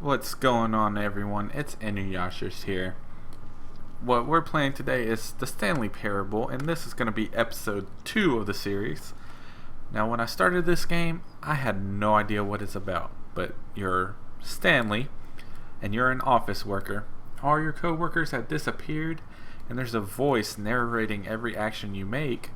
What's going on, everyone? It's Inuyasherz here. What we're playing today is the Stanley Parable, and this is going to be episode 2 of the series. Now, when I started this game, I had no idea what it's about, but you're Stanley, and you're an office worker. All your co-workers have disappeared, and there's a voice narrating every action you make.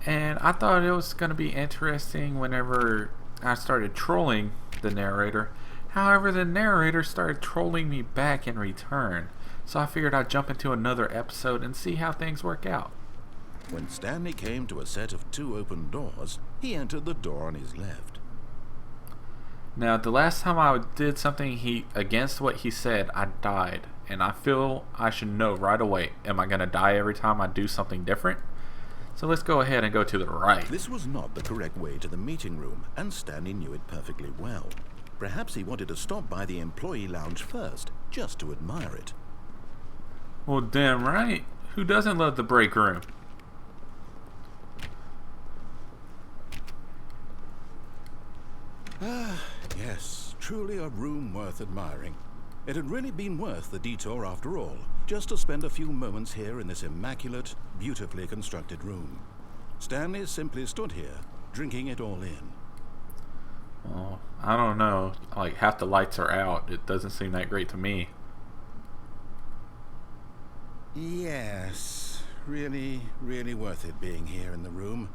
And I thought it was going to be interesting whenever I started trolling the narrator. However, the narrator started trolling me back in return. So I figured I'd jump into another episode and see how things work out. When Stanley came to a set of 2 open doors, he entered the door on his left. Now, the last time I did something against what he said, I died. And I feel I should know right away. Am I going to die every time I do something different? So let's go ahead and go to the right. This was not the correct way to the meeting room, and Stanley knew it perfectly well. Perhaps he wanted to stop by the employee lounge first, just to admire it. Well, damn right. Who doesn't love the break room? Yes, truly a room worth admiring. It had really been worth the detour after all, just to spend a few moments here in this immaculate, beautifully constructed room. Stanley simply stood here, drinking it all in. Well, I don't know. Like, half the lights are out. It doesn't seem that great to me. Yes, really worth it being here in the room.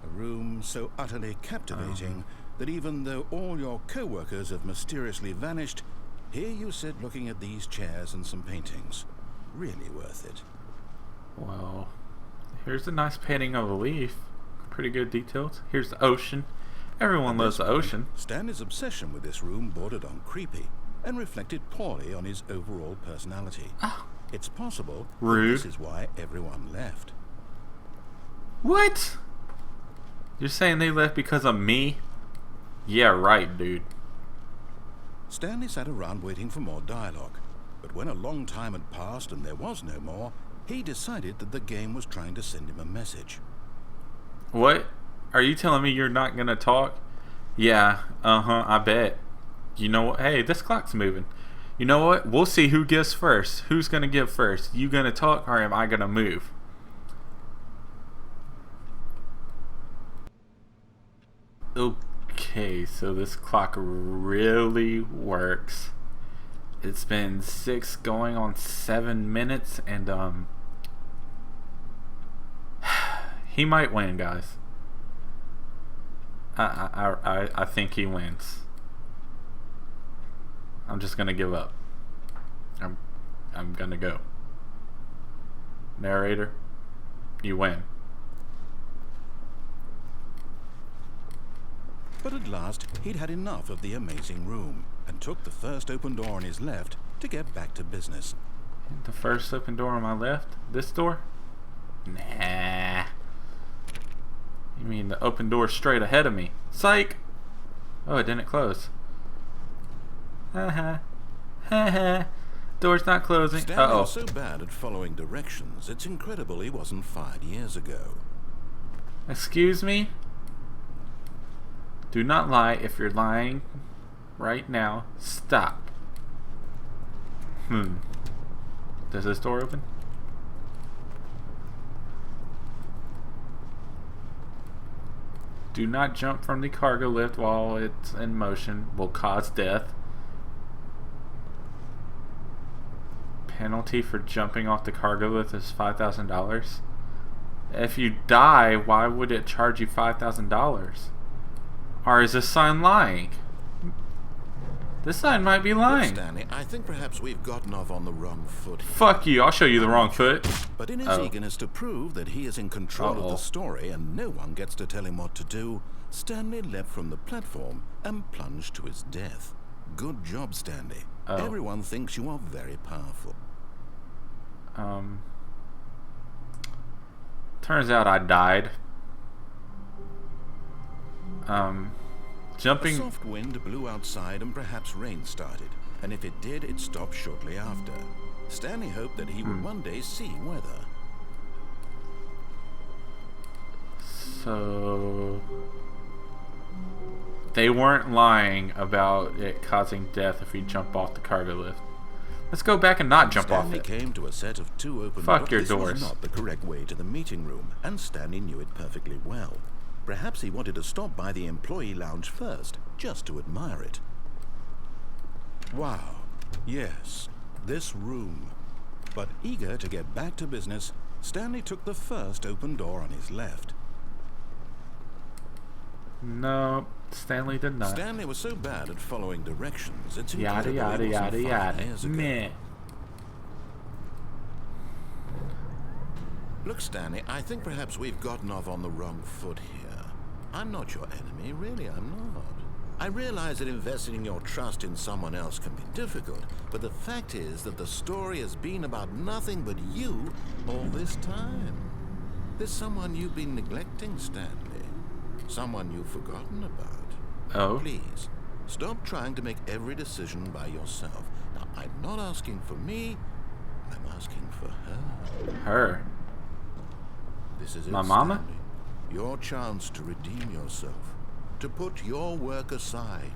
A room so utterly captivating that even though all your co-workers have mysteriously vanished, here you sit looking at these chairs and some paintings. Really worth it. Well, here's a nice painting of a leaf. Pretty good details. Here's the ocean. Everyone loves the ocean. Stanley's obsession with this room bordered on creepy and reflected poorly on his overall personality. Oh. It's possible Rude. This is why everyone left. What? You're saying they left because of me? Yeah, right, dude. Stanley sat around waiting for more dialogue, but when a long time had passed and there was no more, he decided that the game was trying to send him a message. What? Are you telling me you're not gonna talk? Yeah, I bet. You know what? Hey, this clock's moving. You know what? We'll see who gives first. Who's gonna give first? You gonna talk or am I gonna move? Okay, so this clock really works. It's been 6 going on 7 minutes, and he might win, guys. I think he wins. I'm just gonna give up. I'm gonna go. Narrator, you win. But at last, he'd had enough of the amazing room and took the first open door on his left to get back to business. The first open door on my left? This door? Nah. You mean the open door straight ahead of me? Psych! Oh, it didn't close. Haha. Haha. Door's not closing. Stanley was so bad at following directions, it's incredible he wasn't fired years ago. Excuse me? Do not lie. If you're lying right now, stop. Does this door open? Do not jump from the cargo lift while it's in motion. Will cause death. Penalty for jumping off the cargo lift is $5,000. If you die, why would it charge you $5,000? Or is this sign lying? This sign might be lying. Look, Stanley, I think perhaps we've gotten off on the wrong foot. Fuck you, I'll show you the wrong foot. But in his eagerness to prove that he is in control of the story and no one gets to tell him what to do, Stanley leapt from the platform and plunged to his death. Good job, Stanley. Everyone thinks you are very powerful. Turns out I died. Jumping. A soft wind blew outside and perhaps rain started, and if it did, it stopped shortly after. Stanley hoped that he would one day see weather. So They weren't lying about it causing death if you jump off the cargo lift. Let's go back and not jump off Stanley it. came to a set of 2 open Fuck your This doors. was not the correct way to the meeting room, and Stanley knew it perfectly well. Perhaps he wanted to stop by the employee lounge first, just to admire it. Wow. Yes, this room. But eager to get back to business, Stanley took the first open door on his left. No, Stanley did not. Stanley was so bad at following directions, it's Yada incredible he yada wasn't yada 5 yada. years ago. Meh. Look, Stanley, I think perhaps we've gotten off on the wrong foot here. I'm not your enemy, really, I'm not. I realize that investing your trust in someone else can be difficult, but the fact is that the story has been about nothing but you all this time. There's someone you've been neglecting, Stanley. Someone you've forgotten about. Oh? Please, stop trying to make every decision by yourself. Now, I'm not asking for me, I'm asking for her. Her? This is My it, mama? Stanley. Your chance to redeem yourself, to put your work aside,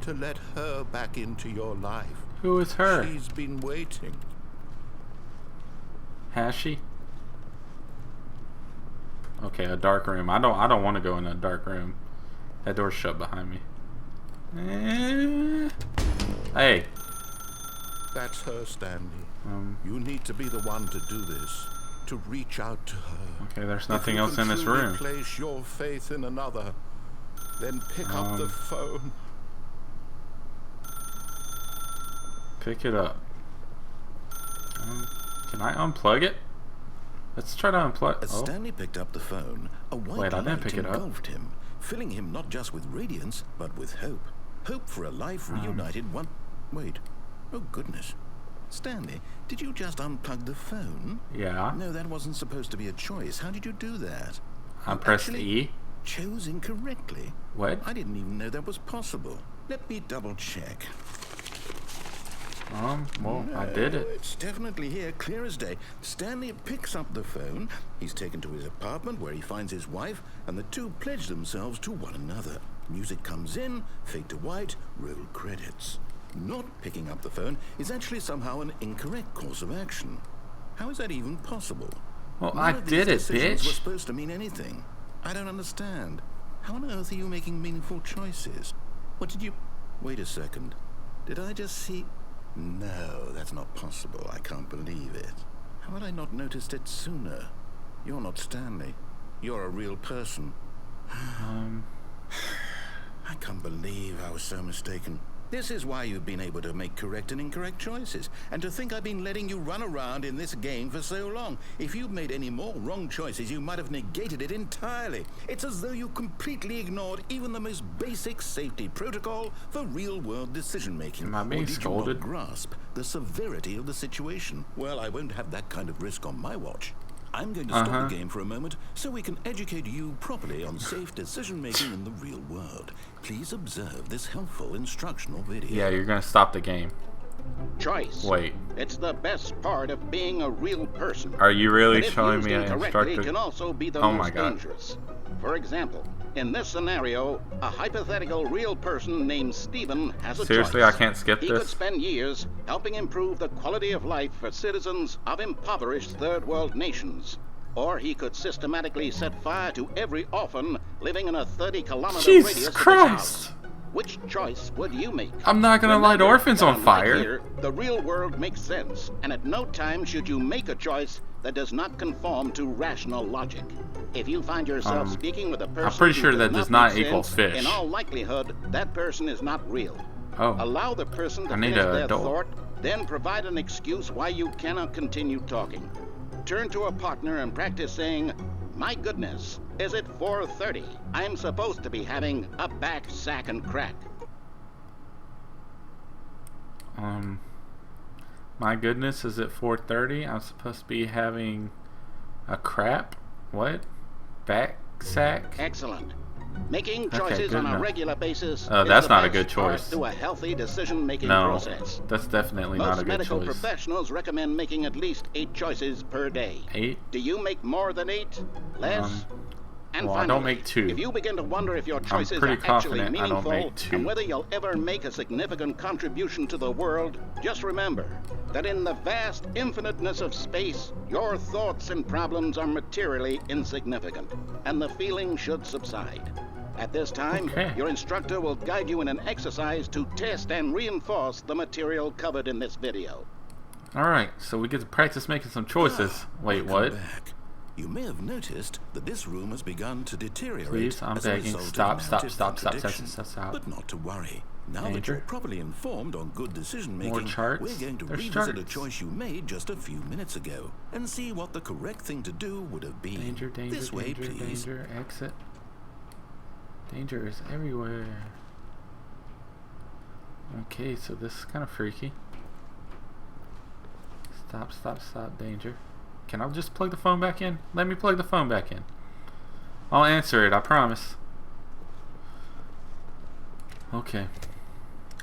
to let her back into your life. Who is her? She's been waiting. Has she? Okay, a dark room. I don't want to go in a dark room. That door's shut behind me. Hey. That's her, Stanley. You need to be the one to do this, to reach out to her. Okay, there's nothing else in this room. If you can truly place your faith in another, then pick up the phone. Pick it up. Can I unplug it? Let's try to unplug. As Stanley picked up the phone, a white I didn't light pick it up. engulfed him, filling him not just with radiance, but with hope. Hope for a life reunited one... Wait. Oh, goodness. Stanley, did you just unplug the phone? Yeah. No, that wasn't supposed to be a choice. How did you do that? I You pressed actually E. chose incorrectly. What? I didn't even know that was possible. Let me double check. Well, I did it. It's definitely here, clear as day. Stanley picks up the phone. He's taken to his apartment where he finds his wife, and the two pledge themselves to one another. Music comes in, fade to white, roll credits. Not picking up the phone is actually somehow an incorrect course of action. How is that even possible? Well, None I of did these it, decisions were bitch. supposed to mean anything. I don't understand. How on earth are you making meaningful choices? What did you... Wait a second. Did I just see... No, that's not possible. I can't believe it. How had I not noticed it sooner? You're not Stanley. You're a real person. I can't believe I was so mistaken. This is why you've been able to make correct and incorrect choices. And to think I've been letting you run around in this game for so long. If you'd made any more wrong choices, you might have negated it entirely. It's as though you completely ignored even the most basic safety protocol for real-world decision-making. Am I being Or did scolded? you not grasp the severity of the situation? Well, I won't have that kind of risk on my watch. I'm going to stop the game for a moment so we can educate you properly on safe decision-making in the real world. Please observe this helpful instructional video. Yeah, you're gonna stop the game. Choice. Wait. It's the best part of being a real person. Are you really But if showing used me an incorrectly, instructor? can also be the Oh my most God. dangerous. For example, in this scenario, a hypothetical real person named Stephen has a Seriously, choice. I can't skip He could this? spend years helping improve the quality of life for citizens of impoverished third world nations. Or he could systematically set fire to every orphan living in a 30-kilometer Jesus radius of his Christ! house. Which choice would you make? I'm not gonna light Remember orphans that on unlike fire. Here, the real world makes sense, and at no time should you make a choice that does not conform to rational logic. If you find yourself speaking with a person pretty who sure that does make not equal sense, fish. in all likelihood, that person is not real. Oh. Allow the person to I need finish a their adult. thought, then provide an excuse why you cannot continue talking. Turn to a partner and practice saying, "My goodness, is it 4:30? I'm supposed to be having a back, sack, and crack." My goodness, is it 4:30? I'm supposed to be having a crap? What? Back sack? Excellent. Making Okay, choices good on a enough. regular basis is That's the not a best good part choice. to a healthy decision-making No, process. that's definitely not a Most good medical choice. professionals recommend making at least 8 choices per day. 8? Do you make more than 8? Less? And Well, I finally, don't make 2. if you begin to wonder if your choices pretty are actually confident I don't meaningful make 2. and whether you'll ever make a significant contribution to the world, just remember that in the vast infiniteness of space, your thoughts and problems are materially insignificant, and the feeling should subside. At this time, your instructor will guide you in an exercise to test and reinforce the material covered in this video. Alright, so we get to practice making some choices. Wait, what? Back. You may have noticed that this room has begun to deteriorate. Please, I'm as a begging. result of Stop. narrative contradiction. But not to worry. Now that Danger. you're properly informed on good decision making, More charts. we're going to There's revisit charts. a choice you made just a few minutes ago and see what the correct thing to do would have been. Danger, danger, this way, danger, please. danger, exit. Danger is everywhere. Okay, so this is kind of freaky. Stop, danger. Can I just plug the phone back in? Let me plug the phone back in. I'll answer it, I promise. Okay.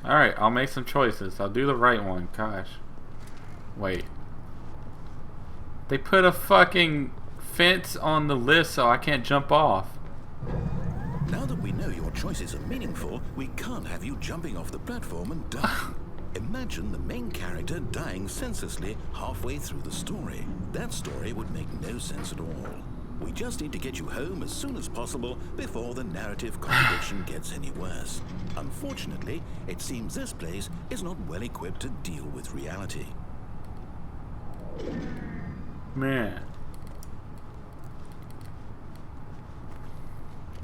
Alright, I'll make some choices. I'll do the right one. Gosh. Wait. They put a fucking fence on the list so I can't jump off. Now that we know your choices are meaningful, we can't have you jumping off the platform and dying. Imagine the main character dying senselessly halfway through the story. That story would make no sense at all. We just need to get you home as soon as possible before the narrative contradiction gets any worse. Unfortunately, it seems this place is not well equipped to deal with reality. Man.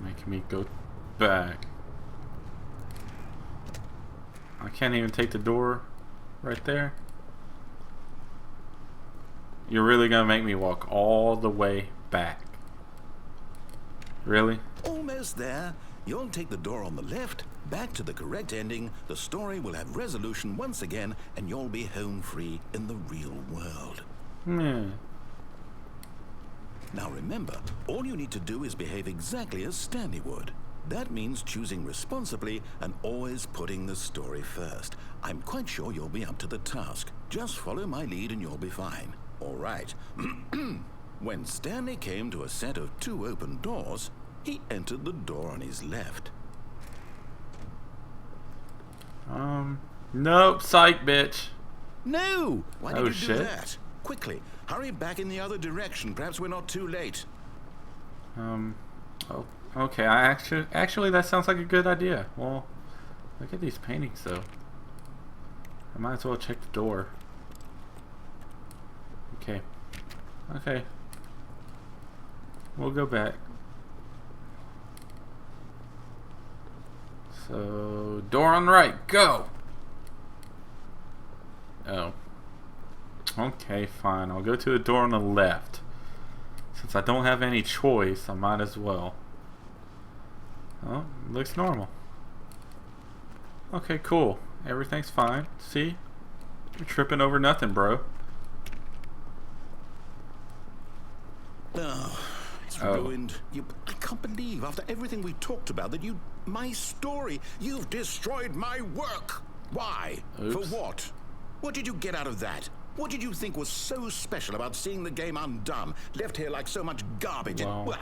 Making me go back. I can't even take the door right there. You're really gonna make me walk all the way back? Really? Almost there. You'll take the door on the left, back to the correct ending, the story will have resolution once again, and you'll be home free in the real world. Man. Now remember, all you need to do is behave exactly as Stanley would. That means choosing responsibly and always putting the story first. I'm quite sure you'll be up to the task. Just follow my lead and you'll be fine. All right. When Stanley came to a set of 2 open doors, he entered the door on his left. Nope, psych, bitch. No! Why did you shit. do that? Quickly, hurry back in the other direction. Perhaps we're not too late. Oh, okay. Actually, that sounds like a good idea. Well, look at these paintings, though. I might as well check the door. Okay. Okay. We'll go back. So, door on the right, go! Oh. Okay, fine. I'll go to the door on the left. Since I don't have any choice, I might as well. Oh, looks normal. Okay, cool. Everything's fine. See? You're tripping over nothing, bro. Oh, it's ruined. I can't believe, after everything we talked about, that my story, you've destroyed my work. Why? Oops. For what? What did you get out of that? What did you think was so special about seeing the game undone, left here like so much garbage? Wow.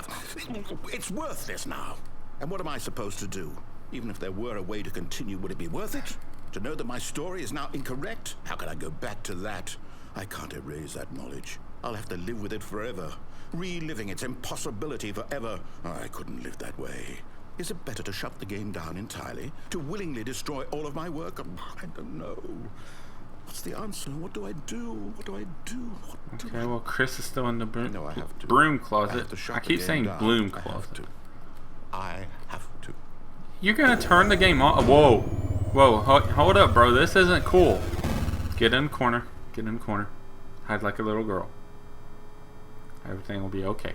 It's worthless now. And what am I supposed to do? Even if there were a way to continue, would it be worth it? To know that my story is now incorrect? How can I go back to that? I can't erase that knowledge. I'll have to live with it forever, reliving its impossibility forever. I couldn't live that way. Is it better to shut the game down entirely? To willingly destroy all of my work? I don't know. What's the answer? What do I do? What do I do? Okay, well, Chris is still in the No, I have to. broom I closet. have to shut I the keep game saying down. bloom I have closet. to. I have to. You're gonna turn the game on? Whoa. Whoa, hold up, bro. This isn't cool. Get in the corner. Get in the corner. Hide like a little girl. Everything will be okay.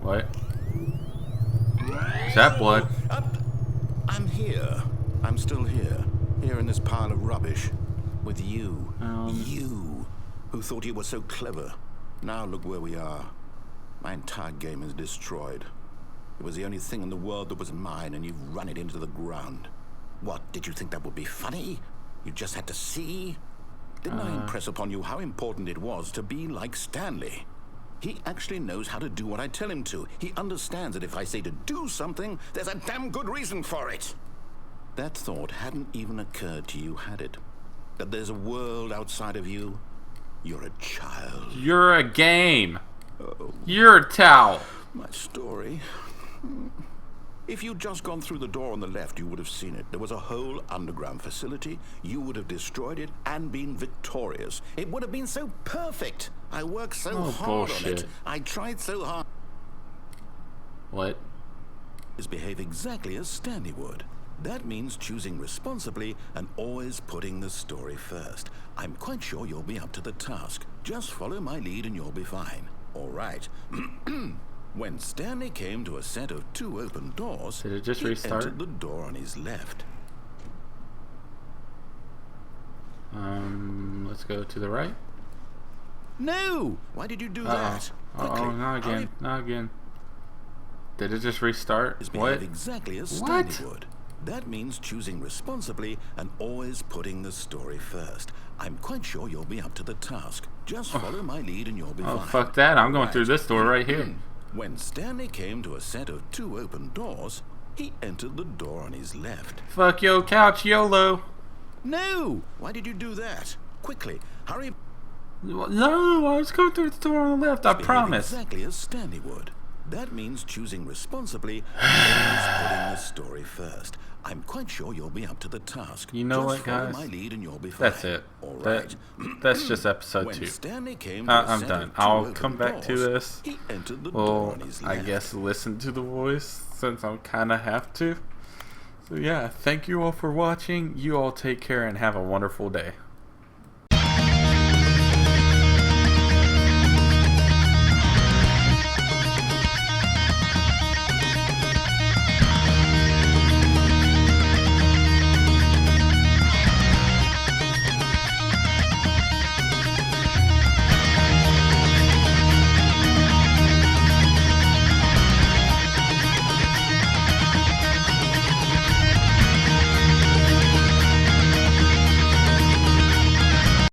What? Is that blood? I'm here. I'm still here. Here in this pile of rubbish. With you. You, who thought you were so clever. Now look where we are. My entire game is destroyed. It was the only thing in the world that was mine, and you've run it into the ground. What, did you think that would be funny? You just had to see? Didn't I impress upon you how important it was to be like Stanley? He actually knows how to do what I tell him to. He understands that if I say to do something, there's a damn good reason for it. That thought hadn't even occurred to you, had it? That there's a world outside of you? You're a child. You're a game. Oh, You're a towel. my story. If you'd just gone through the door on the left, you would have seen it. There was a whole underground facility. You would have destroyed it and been victorious. It would have been so perfect. I worked so hard on it. I tried so hard. What? Behave exactly as Stanley would. That means choosing responsibly and always putting the story first. I'm quite sure you'll be up to the task. Just follow my lead and you'll be fine. All right. When Stanley came to a set of 2 open doors, Did it just he restart? entered the door on his left. Let's go to the right. No! Why did you do that? Quickly, Not again. hurry. Not again. Did it just restart? Behave What? exactly as What? Stanley would. That means choosing responsibly and always putting the story first. I'm quite sure you'll be up to the task. Just follow my lead and you'll be Oh, fine. fuck that. I'm going Right. through this door right here. When Stanley came to a set of 2 open doors, he entered the door on his left. Fuck yo couch YOLO. No! Why did you do that? Quickly, hurry. No, I was going through the door on the left. I Behave promise. exactly as Stanley would. That means choosing responsibly and always putting the story first. I'm quite sure you'll be up to the task. You know Just what, follow guys? my lead and you'll be fine. That's it. All right. That's just episode When 2. Stanley came to a I'm set done. of 2 I'll open come back to doors, this. He entered the door Well, on his I left. guess listen to the voice since I kind of have to. So yeah, thank you all for watching. You all take care and have a wonderful day.